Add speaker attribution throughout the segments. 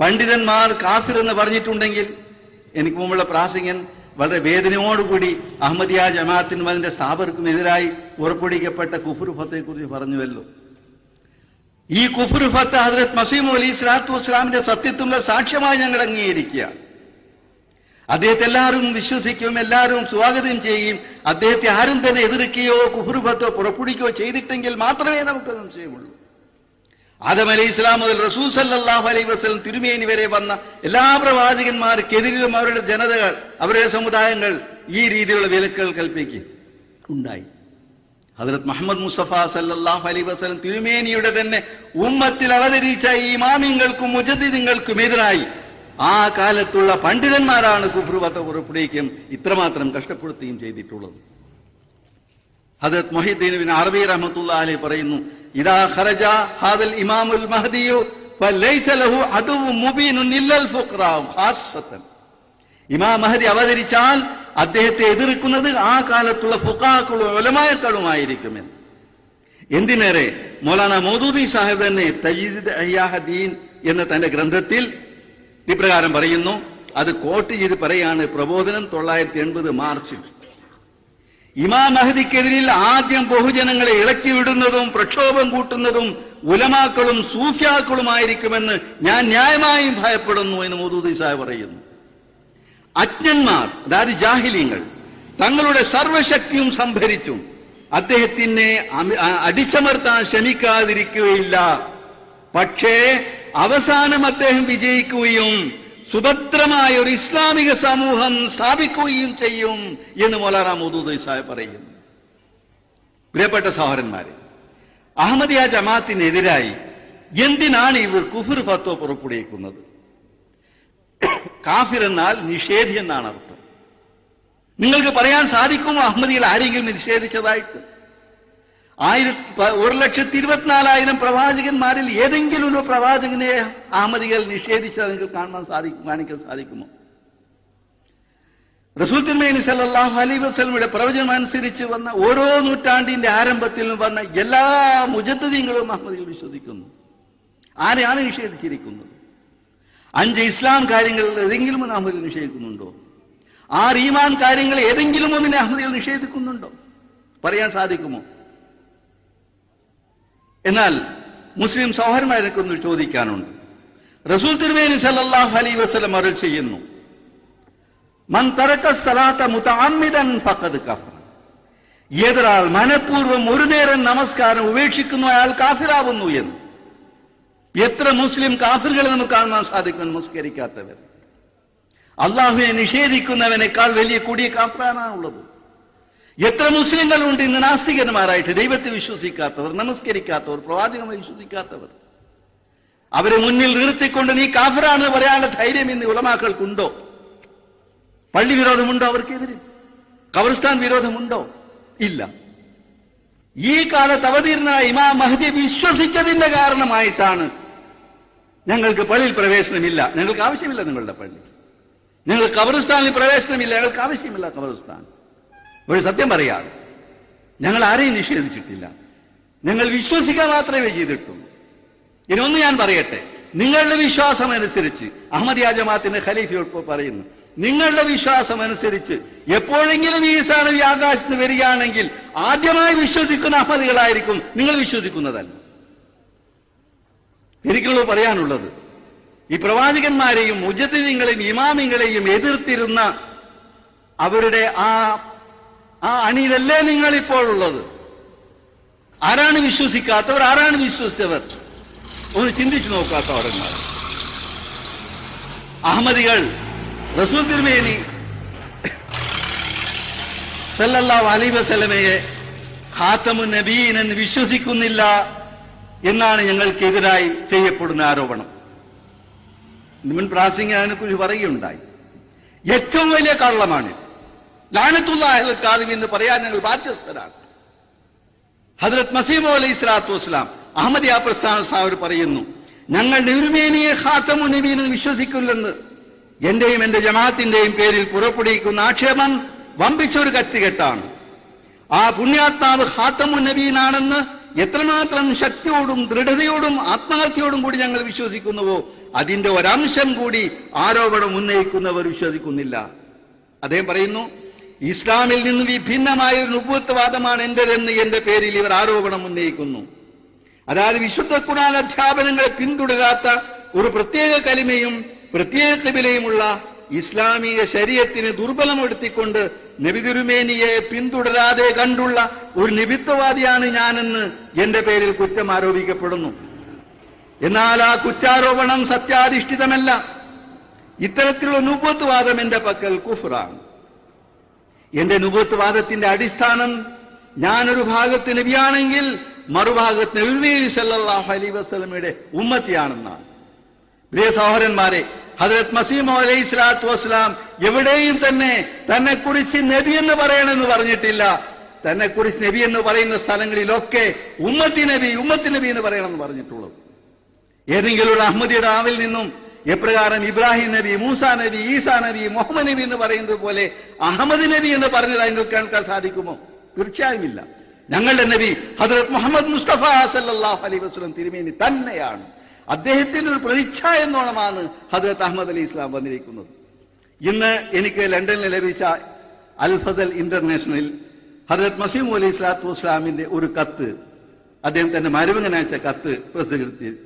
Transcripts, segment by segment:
Speaker 1: പണ്ഡിതന്മാർ കാഫിർ എന്ന് പറഞ്ഞിട്ടുണ്ടെങ്കിൽ, എനിക്ക് മുമ്പുള്ള പ്രാസംഗൻ വളരെ വേദനയോടുകൂടി അഹമ്മദിയ ജമാഅത്തിനും അതിന്റെ സ്ഥാപകർക്കും എതിരായി പുറപ്പെടുവിക്കപ്പെട്ട കുഫ്ർ ഫത്തയെക്കുറിച്ച് പറഞ്ഞുവല്ലോ. ഈ കുഫ്ർ ഫത്ത് ഹദ്റത്ത് മസീഹ് അലൈഹി സ്വലാത്തു വസ്സലാമിന്റെ സത്യത്തിനുള്ള സാക്ഷ്യമായി ഞങ്ങൾ അംഗീകരിക്കുക. അദ്ദേഹത്തെ എല്ലാവരും വിശ്വസിക്കും, എല്ലാവരും സ്വാഗതം ചെയ്യും. അദ്ദേഹത്തെ ആരും തന്നെ എതിർക്കുകയോ കുഫ്ർ ഫത്തോ പുറപ്പെടുവിക്കുകയോ ചെയ്തിട്ടെങ്കിൽ മാത്രമേ നമുക്ക് സംശയമുള്ളൂ. ആദം അലൈഹി ഇസ്ലാം മുതൽ റസൂൽ സല്ലല്ലാഹു അലൈഹി വസല്ലം തിരുമേനി വരെ വന്ന എല്ലാ പ്രവാചകന്മാർക്കെതിരിലും അവരുടെ ജനതകൾ, അവരുടെ സമുദായങ്ങൾ ഈ രീതിയിലുള്ള വിലക്കുകൾ കൽപ്പിക്കുകയുണ്ടായി. ഹദ്റത്ത് മുഹമ്മദ് മുസ്തഫ സല്ലല്ലാഹു അലൈഹി വസല്ലം തിരുമേനിയുടെ തന്നെ ഉമ്മത്തിൽ അവതരിച്ച ഈ ഇമാമിങ്ങൾക്കും മുജദ്ദിദുകൾക്കും എതിരായി ആ കാലത്തുള്ള പണ്ഡിതന്മാരാണ് കുഫ്ർ ഫത്ത് പുറപ്പെടുവിക്കുകയും ഇത്രമാത്രം കഷ്ടപ്പെടുത്തുകയും ചെയ്തിട്ടുള്ളത്. ഹദ്റത്ത് മുഹീദ്ദീൻ ഇബ്നു അറബി റഹ്മത്തുള്ളാഹി അലൈഹി പറയുന്നു, ഇദാ ഖറജ ഹാദൽ ഇമാമുൽ മഹ്ദിയു ഫലൈസ ലഹു അദുവ്വുൻ മുബീനുൻ ഇല്ലൽ ഫുഖറാ ഖാസ്സതൻ. ഇമാം മഹദി അവതരിച്ചാൽ അദ്ദേഹത്തെ എതിർക്കുന്നത് ആ കാലത്തുള്ള ഫുഖഹാക്കളും ഉലമാക്കളുമായിരിക്കുമെന്ന്. എന്തിനേറെ മൗലാന മൗദൂദി സാഹിബ് തന്നെ തജ്ദീദ് ഇഹ്യാഉദ്ദീൻ എന്ന തന്റെ ഗ്രന്ഥത്തിൽ ഇപ്രകാരം പറയുന്നു. അത് കോട്ട് ചെയ്ത് പറയാണ്. പ്രബോധനം 980 മാർച്ചിൽ ഇമാം മഹദിക്കെതിരിൽ ആദ്യം ബഹുജനങ്ങളെ ഇളക്കിവിടുന്നതും പ്രക്ഷോഭം കൂട്ടുന്നതും ഉലമാക്കളും സൂഫിയാക്കളുമായിരിക്കുമെന്ന് ഞാൻ ന്യായമായും ഭയപ്പെടുന്നു എന്ന് മൗദൂദി സാഹിബ് പറയുന്നു. അജ്ഞന്മാർ, അതായത് ജാഹിലീങ്ങൾ, തങ്ങളുടെ സർവശക്തിയും സംഭരിച്ചും അദ്ദേഹത്തിനെ അടിച്ചമർത്താൻ ശ്രമിക്കാതിരിക്കുകയില്ല. പക്ഷേ അവസാനം അദ്ദേഹം വിജയിക്കുകയും സുഭദ്രമായ ഒരു ഇസ്ലാമിക സമൂഹം സ്ഥാപിക്കുകയും ചെയ്യും എന്ന് മൗലാന മൗദൂദി സാഹിബ് പറയുന്നു. പ്രിയപ്പെട്ട സഹോദരന്മാരെ, അഹമ്മദിയ ജമാഅത്തിനെതിരായി എന്തിനാണ് ഇവർ കുഫ്ർ ഫത്വ പുറപ്പെടുവിക്കുന്നത്? കാഫിർ എന്നാൽ നിഷേധി എന്നാണ് അർത്ഥം. നിങ്ങൾക്ക് പറയാൻ സാധിക്കുമോ അഹമ്മദികൾ ആരെങ്കിലും നിഷേധിച്ചതായിട്ട്? 1,24,000 പ്രവാചകന്മാരിൽ ഏതെങ്കിലും ഒരു പ്രവാചകനെ അഹമ്മദികൾ നിഷേധിച്ചത് നിങ്ങൾക്ക് കാണിക്കാൻ സാധിക്കുമോ? റസൂൽ തിരുമേനി സല്ലല്ലാഹു അലൈഹി വസല്ലമയുടെ പ്രവചനം അനുസരിച്ച് വന്ന ഓരോ നൂറ്റാണ്ടിന്റെ ആരംഭത്തിലും വന്ന എല്ലാ മുജദ്ദിദീങ്ങളും അഹമ്മദികൾ വിശ്വസിക്കുന്നു. ആരെയാണ് നിഷേധിച്ചിരിക്കുന്നത്? 5 ഇസ്ലാം കാര്യങ്ങളിൽ ഏതെങ്കിലും ഒന്ന് അഹമ്മദികൾ നിഷേധിക്കുന്നുണ്ടോ? 6 ഈമാൻ കാര്യങ്ങൾ ഏതെങ്കിലും ഒന്നിനെ അഹമ്മദികൾ നിഷേധിക്കുന്നുണ്ടോ? പറയാൻ സാധിക്കുമോ? എന്നാൽ മുസ്ലിം സഹോദരന്മാരൊക്കെ ഒന്ന് ചോദിക്കാനുണ്ട്. റസൂൽ തിരുമേനി സല്ലല്ലാഹു അലൈഹി വസല്ലം അരുൾ ചെയ്യുന്നു, മൻ തറക സലാത്ത മുതഅമ്മിദൻ ഫഖദ് കഫറ. ഏതൊരാൾ മനഃപൂർവ്വം ഒരു നേരം നമസ്കാരം ഉപേക്ഷിക്കുന്നു അയാൾ കാഫിറാവുന്നു എന്ന്. എത്ര മുസ്ലിം കാഫിറുകളെ നമുക്ക് കാണാൻ സാധിക്കും? നമസ്കരിക്കാത്തവർ. അള്ളാഹുവിനെ നിഷേധിക്കുന്നവനേക്കാൾ വലിയ കൊടിയ കാഫിറാണുള്ളത്. എത്ര മുസ്ലിങ്ങളുണ്ട് ഇന്ന് നാസ്തികന്മാരായിട്ട്, ദൈവത്തെ വിശ്വസിക്കാത്തവർ, നമസ്കരിക്കാത്തവർ, പ്രവാചകമായി വിശ്വസിക്കാത്തവർ. അവരെ മുന്നിൽ നിർത്തിക്കൊണ്ട് നീ കാഫിറാണെന്ന് പറയാനുള്ള ധൈര്യം ഇന്ന് ഉലമാക്കൾക്കുണ്ടോ? പള്ളി വിരോധമുണ്ടോ അവർക്കെതിരെ? ഖബർസ്ഥാൻ വിരോധമുണ്ടോ? ഇല്ല. ഈ കാലത്ത് അവതീർണനായ ഇമാം മഹ്ദി വിശ്വസിച്ചതിന്റെ കാരണമായിട്ടാണ് ഞങ്ങൾക്ക് പള്ളിയിൽ പ്രവേശനമില്ല, ഞങ്ങൾക്ക് ആവശ്യമില്ല നിങ്ങളുടെ പള്ളി. ഞങ്ങൾക്ക് ഖബർസ്ഥാനിൽ പ്രവേശനമില്ല, ഞങ്ങൾക്ക് ആവശ്യമില്ല ഖബർസ്ഥാൻ. ഒരു സത്യം പറയാതെ ഞങ്ങൾ ആരെയും നിഷേധിച്ചിട്ടില്ല, ഞങ്ങൾ വിശ്വസിക്കുക മാത്രമേ ചെയ്തിട്ടുള്ളൂ. ഇനി ഒന്ന് ഞാൻ പറയട്ടെ, നിങ്ങളുടെ വിശ്വാസം അനുസരിച്ച് അഹമ്മദിയ ജമാഅത്തിന്റെ ഖലീഫ പറയുന്നു, നിങ്ങളുടെ വിശ്വാസം അനുസരിച്ച് എപ്പോഴെങ്കിലും ഈസാ നബി ആകാശത്ത് വരികയാണെങ്കിൽ ആദ്യമായി വിശ്വസിക്കുന്ന അഹമ്മദികളായിരിക്കും, നിങ്ങൾ വിശ്വസിക്കുന്നതല്ല. എനിക്കുള്ളത് പറയാനുള്ളത്, ഈ പ്രവാചകന്മാരെയും മുജദ്ദിദീങ്ങളെയും ഇമാമിങ്ങളെയും എതിർത്തിരുന്ന അവരുടെ ആ അണിയിലല്ലേ നിങ്ങളിപ്പോൾ ഉള്ളത്? ആരാണ് വിശ്വസിക്കാത്തവർ, ആരാണ് വിശ്വസിച്ചവർ? ഒന്ന് ചിന്തിച്ചു നോക്കാത്തവരന്മാർ. അഹമ്മദികൾ റസൂൽ തിരുമേനി സല്ലല്ലാഹു അലൈഹി വസല്ലമയെ ഖാതമുൻ നബിയീൻ എന്ന് വിശ്വസിക്കുന്നില്ല എന്നാണ് ഞങ്ങൾക്കെതിരായി ചെയ്യപ്പെടുന്ന ആരോപണം. മുൻ പ്രാസംഗികൻ അതിനെക്കുറിച്ച് പറയുകയുണ്ടായി. ഏറ്റവും വലിയ കള്ളമാണ്. ലഅനത്തുല്ലാഹി അലൽ കാദിബീൻ എന്ന് പറയാൻ ഞങ്ങൾ ബാധ്യസ്ഥരാണ്. ഹദ്റത്ത് മസീഹ് അലൈഹി സ്വലാത്തു വസ്സലാം അഹമ്മദിയ പ്രസ്ഥാന സ്ഥാപകർ പറയുന്നു, ഞങ്ങൾ തിരുമേനിയെ ഖാതമുൻ നബിയീൻ എന്ന് വിശ്വസിക്കില്ലെന്ന് എന്റെയും എന്റെ ജമാഅത്തിന്റെയും പേരിൽ പുറപ്പെടുവിക്കുന്ന ആക്ഷേപം വമ്പിച്ചൊരു കത്തികെട്ടാണ്. ആ പുണ്യാത്മാവ് ഖാതമുൻ നബിയീനാണെന്ന് എത്രമാത്രം ശക്തിയോടും ദൃഢതയോടും ആത്മാർത്ഥയോടും കൂടി ഞങ്ങൾ വിശ്വസിക്കുന്നുവോ അതിന്റെ ഒരംശം കൂടി ആരോപണം ഉന്നയിക്കുന്നവർ വിശ്വസിക്കുന്നില്ല. അദ്ദേഹം പറയുന്നു, ഇസ്ലാമിൽ നിന്ന് വിഭിന്നമായ ഒരു നുബുവത്വവാദമാണ് എന്റേതെന്ന് എന്റെ പേരിൽ ഇവർ ആരോപണം ഉന്നയിക്കുന്നു. അതായത് വിശുദ്ധ ഖുർആൻ അധ്യാപനങ്ങളെ പിന്തുടരാത്ത ഒരു പ്രത്യേക കലിമയും പ്രത്യേക ഖിബലയുമുള്ള ഇസ്ലാമിക ശരീഅത്തിനെ ദുർബലമെടുത്തിക്കൊണ്ട് നബി തിരുമേനിയെ പിന്തുടരാതെ കണ്ടുള്ള ഒരു നിബിത്വവാദിയാണ് ഞാനെന്ന് എന്റെ പേരിൽ കുറ്റം ആരോപിക്കപ്പെടുന്നു. എന്നാൽ ആ കുറ്റാരോപണം സത്യാധിഷ്ഠിതമല്ല. ഇത്തരത്തിലുള്ള നുബുവത്വവാദം എന്റെ പക്കൽ കുഫ്റാണ്. എന്റെ നുബുവത്വവാദത്തിന്റെ അടിസ്ഥാനം ഞാനൊരു ഭാഗത്ത് നബിയാണെങ്കിൽ മറുഭാഗത്ത് നബി സല്ലല്ലാഹു അലൈഹി വസല്ലമയുടെ ഉമ്മത്തിയാണെന്നാണ്. പ്രിയ സഹോദരന്മാരെ, ഹദ്റത്ത് മസീഹ് അലൈഹി സ്വലാത്തു വസ്സലാം എവിടെയും തന്നെ തന്നെക്കുറിച്ച് നബി എന്ന് പറയണമെന്ന് പറഞ്ഞിട്ടില്ല. തന്നെക്കുറിച്ച് നബി എന്ന് പറയുന്ന സ്ഥലങ്ങളിലൊക്കെ ഉമ്മത്തി നബി എന്ന് പറയണമെന്ന് പറഞ്ഞിട്ടുള്ളത്. ഏതെങ്കിലും ഒരു അഹമ്മദിയുടെ ആവിൽ നിന്നും എപ്രകാരം ഇബ്രാഹിം നബി, മൂസാ നബി, ഈസാ നബി, മുഹമ്മദ് നബി എന്ന് പറയുന്നത് പോലെ അഹമ്മദ് നബി എന്ന് പറഞ്ഞതായി നിങ്ങൾക്ക് കേൾക്കാൻ സാധിക്കുമോ? തീർച്ചയായും ഇല്ല. ഞങ്ങളുടെ നബി ഹദ്റത്ത് മുഹമ്മദ് മുസ്തഫ സല്ലല്ലാഹു അലൈഹി വസല്ലം തിരുമേനി തന്നെയാണ്. അദ്ദേഹത്തിന്റെ ഒരു പ്രതിച്ഛായ എന്നോണമാണ് ഹദ്റത്ത് അഹമ്മദ് അലി ഇസ്ലാം വന്നിരിക്കുന്നത്. ഇന്ന് എനിക്ക് ലണ്ടനിൽ ലഭിച്ച അൽ ഫസൽ ഇന്റർനാഷണൽ ഹദ്റത്ത് മസീഹ് അലൈഹി സ്വലാത്തു വസ്സലാമിന്റെ ഒരു കത്ത്, അദ്ദേഹം തന്നെ മരുമകനയച്ച കത്ത്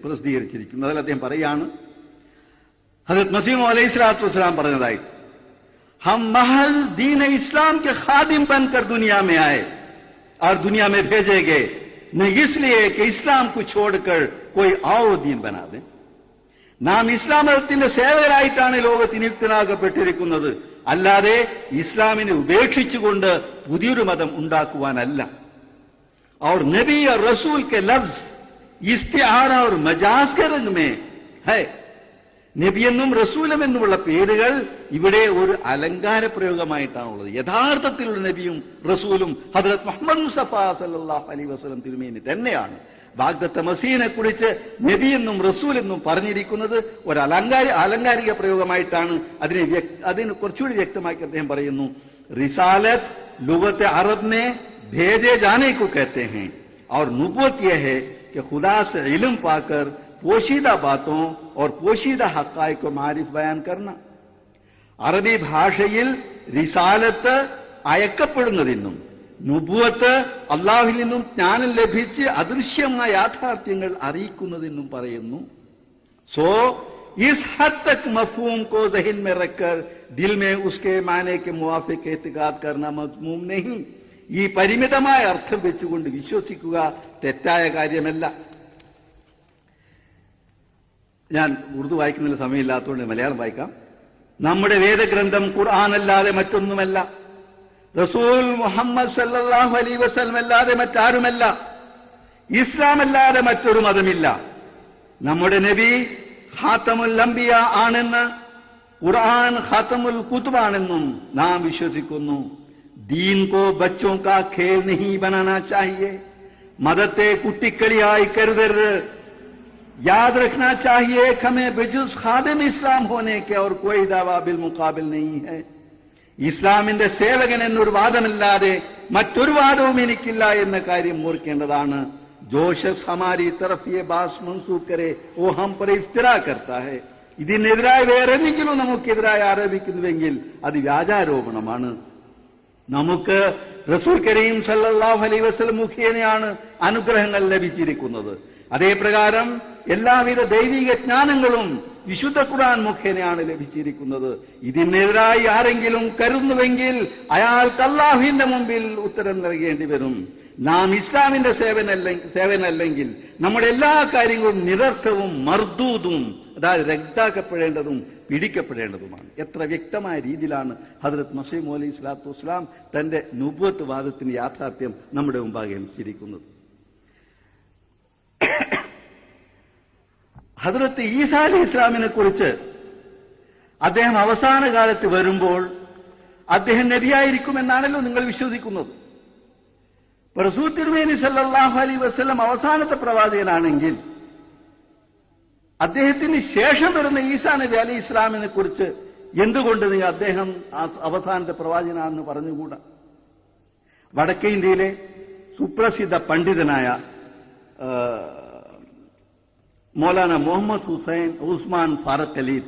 Speaker 1: പ്രസിദ്ധീകരിച്ചിരിക്കുന്നു. അതിൽ അദ്ദേഹം പറയാണ്, ഹദ്റത്ത് മസീഹ് അലൈഹി സ്വലാത്തു വസ്സലാം പറഞ്ഞതായി, हम महल दीन इस्लाम के खादिम बनकर दुनिया में आए और दुनिया में भेजे गए, न इसलिए कि इस्लाम को छोड़कर कोई और दीन बना दे. നാം ഇസ്ലാം മതത്തിന്റെ സേവകരായിട്ടാണ് ലോകത്ത് നിയുക്തനാകപ്പെട്ടിരിക്കുന്നത്, അല്ലാതെ ഇസ്ലാമിനെ ഉപേക്ഷിച്ചുകൊണ്ട് പുതിയൊരു മതം ഉണ്ടാക്കുവാനല്ല. और नबी और रसूल के लफ्ज इस्तिआरा और मजाज के रंग में है. നബിയെന്നും റസൂലുമെന്നുമുള്ള പേരുകൾ ഇവിടെ ഒരു അലങ്കാര പ്രയോഗമായിട്ടാണുള്ളത്. യഥാർത്ഥത്തിലുള്ള നബിയും റസൂലും ഹദ്റത്ത് മുഹമ്മദ് മുസ്തഫ സല്ലല്ലാഹു അലൈഹി വസല്ലം തിരുമേനി തന്നെയാണ്. വാഗ്ദത്ത മസീഹിനെ കുറിച്ച് നബിയെന്നും റസൂലെന്നും പറഞ്ഞിരിക്കുന്നത് ഒരു അലങ്കാരിക പ്രയോഗമായിട്ടാണ്. അതിന് കുറച്ചുകൂടി വ്യക്തമാക്കി അദ്ദേഹം പറയുന്നു, റിസാലത്ത് ലുഗത്ത് അറബ് में भेजे जाने को कहते हैं और नुबुवत यह है कि खुदा से इल्म पाकर പോഷീദ ബാത്തോं और പോഷീദ ഹഖായിഖ് മാരിഫ് ബയാൻ കർണ. അറബി ഭാഷയിൽ റിസാലത്ത് അയക്കപ്പെടുന്നതെന്നും നുബുവത്ത് അള്ളാഹുവിൽ നിന്നും ജ്ഞാനം ലഭിച്ച് അദൃശ്യമായ യാഥാർത്ഥ്യങ്ങൾ അറിയിക്കുന്നതെന്നും പറയുന്നു. സോ इस हद तक मफहूम को ज़हन में रखकर दिल में उसके माने के मुवाफिक एतिकाद करना मज़मूम नहीं. ഈ പരിമിതമായ അർത്ഥം വെച്ചുകൊണ്ട് വിശ്വസിക്കുക തെറ്റായ കാര്യമല്ല. ഞാൻ ഉറുദു വായിക്കുന്നതിന് സമയമില്ലാത്തതുകൊണ്ട് മലയാളം വായിക്കാം. നമ്മുടെ വേദഗ്രന്ഥം ഖുർആനല്ലാതെ മറ്റൊന്നുമല്ല, റസൂൽ മുഹമ്മദ് സല്ലല്ലാഹു അലൈഹി വസല്ലം അല്ലാതെ മറ്റാരുമല്ല, ഇസ്ലാമല്ലാതെ മറ്റൊരു മതമില്ല. നമ്മുടെ നബി ഖാതമുൽ അംബിയ ആണെന്ന്, ഖുർആൻ ഖാതമുൽ കുതുബാണെന്നും നാം വിശ്വസിക്കുന്നു. ദീൻ കോ ബച്ചോं का खेल नहीं बनाना चाहिए. മതത്തെ കുട്ടിക്കളിയായി കരുതരുത്. याद रखना चाहिए कि हमें बेजुज खादिम इस्लाम होने के और कोई दावा बिल मुकाबिल नहीं है. ഇസ്ലാമിന്റെ സേവകൻ എന്നൊരു വാദമല്ലാതെ മറ്റൊരു വാദവും എനിക്കില്ല എന്ന കാര്യം ഓർക്കേണ്ടതാണ്. जो शख्स हमारी तरफ ये बात मंसूब करे वो हम पर इफ्तिरा करता है. ഇതിനെതിരായി വേറെ എന്തെങ്കിലും നമുക്കെതിരായി ആരോപിക്കുന്നുവെങ്കിൽ അത് വ്യാജാരോപണമാണ്. നമുക്ക് റസൂൽ കരീം സല്ലല്ലാഹു അലൈഹി വസല്ലം മുഖേനയാണ് അനുഗ്രഹങ്ങൾ ലഭിച്ചിരിക്കുന്നത്. അതേപ്രകാരം എല്ലാവിധ ദൈവിക ജ്ഞാനങ്ങളും വിശുദ്ധ ഖുർആൻ മുഖേനയാണ് ലഭിച്ചിരിക്കുന്നത്. ഇതിനെതിരായി ആരെങ്കിലും കരുതുന്നുവെങ്കിൽ അയാൾക്ക് അല്ലാഹുവിന്റെ മുമ്പിൽ ഉത്തരം നൽകേണ്ടി വരും. നാം ഇസ്ലാമിന്റെ സേവനല്ലെങ്കിൽ നമ്മുടെ എല്ലാ കാര്യങ്ങളും നിരർത്ഥവും മർദൂദും, അതായത് റദ്ദാക്കപ്പെടേണ്ടതും പിടിക്കപ്പെടേണ്ടതുമാണ്. എത്ര വ്യക്തമായ രീതിയിലാണ് ഹദ്റത്ത് മസീഹ് അലൈഹി സ്വലാത്തു വസ്സലാം തന്റെ നുബുവത്ത് വാദത്തിന്റെ യാഥാർത്ഥ്യം നമ്മുടെ മുമ്പാകെ വെച്ചിരിക്കുന്നത്. ഹദ്റത്ത് ഈസാ അലൈഹി ഇസ്ലാമിനെ കുറിച്ച് അദ്ദേഹം അവസാന കാലത്ത് വരുമ്പോൾ അദ്ദേഹം നബിയായിരിക്കുമെന്നാണല്ലോ നിങ്ങൾ വിശ്വസിക്കുന്നത്. റസൂൽ തിരുമേനി സല്ലല്ലാഹു അലൈഹി വസല്ലം അവസാനത്തെ പ്രവാചകനാണെങ്കിൽ അദ്ദേഹത്തിന് ശേഷം വരുന്ന ഈസാ നബി അലൈഹി ഇസ്ലാമിനെ കുറിച്ച് എന്തുകൊണ്ട് അദ്ദേഹം അവസാനത്തെ പ്രവാചകനാണെന്ന് പറഞ്ഞുകൂടാ? വടക്കേ ഇന്ത്യയിലെ സുപ്രസിദ്ധ പണ്ഡിതനായ മൗലാന മുഹമ്മദ് ഹുസൈൻ ഉസ്മാൻ ഫാറൂഖ് ഖലീൽ